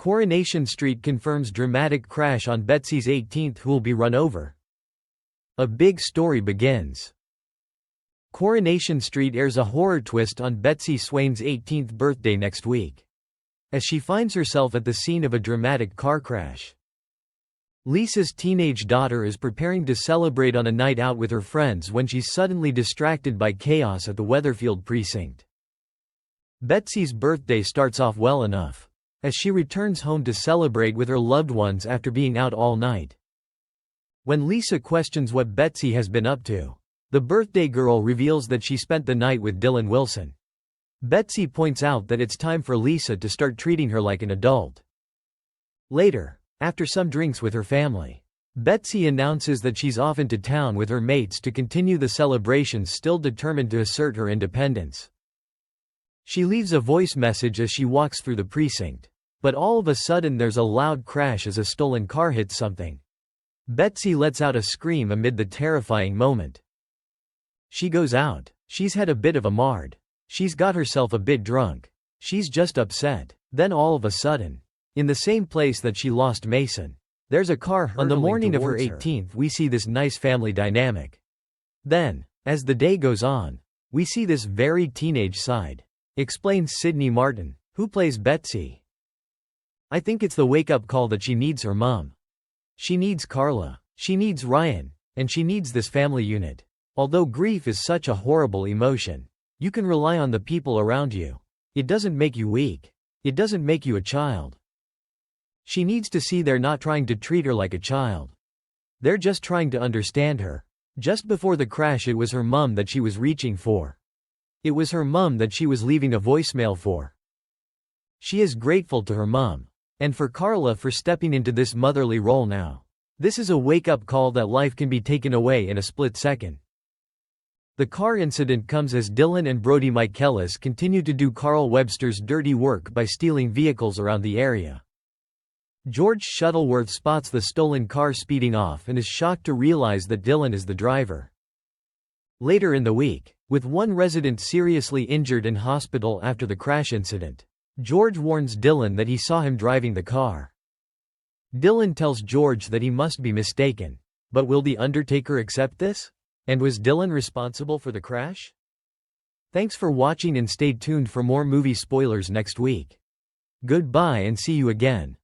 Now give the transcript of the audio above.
Coronation Street confirms dramatic crash on Betsy's 18th who'll be run over. A big story begins. Coronation Street airs a horror twist on Betsy Swain's 18th birthday next week, as she finds herself at the scene of a dramatic car crash. Lisa's teenage daughter is preparing to celebrate on a night out with her friends when she's suddenly distracted by chaos at the Weatherfield Precinct. Betsy's birthday starts off well enough, as she returns home to celebrate with her loved ones after being out all night. When Lisa questions what Betsy has been up to, the birthday girl reveals that she spent the night with Dylan Wilson. Betsy points out that it's time for Lisa to start treating her like an adult. Later, after some drinks with her family, Betsy announces that she's off into town with her mates to continue the celebrations, still determined to assert her independence. She leaves a voice message as she walks through the precinct, but all of a sudden there's a loud crash as a stolen car hits something. Betsy lets out a scream amid the terrifying moment. She goes out. She's had a bit of a marred. She's got herself a bit drunk. She's just upset. Then all of a sudden, in the same place that she lost Mason, there's a car hurtling. On the morning of her 18th, we see this nice family dynamic. Then, as the day goes on, we see this very teenage side, explains Sydney Martin, who plays Betsy. I think it's the wake-up call that she needs her mom. She needs Carla. She needs Ryan. And she needs this family unit. Although grief is such a horrible emotion, you can rely on the people around you. It doesn't make you weak. It doesn't make you a child. She needs to see they're not trying to treat her like a child. They're just trying to understand her. Just before the crash, it was her mum that she was reaching for. It was her mum that she was leaving a voicemail for. She is grateful to her mum. And for Carla for stepping into this motherly role now. This is a wake-up call that life can be taken away in a split second. The car incident comes as Dylan and Brody Michaelis continue to do Carl Webster's dirty work by stealing vehicles around the area. George Shuttleworth spots the stolen car speeding off and is shocked to realize that Dylan is the driver. Later in the week, with one resident seriously injured in hospital after the crash incident, George warns Dylan that he saw him driving the car. Dylan tells George that he must be mistaken. But will the Undertaker accept this? And was Dylan responsible for the crash? Thanks for watching and stay tuned for more movie spoilers next week. Goodbye and see you again.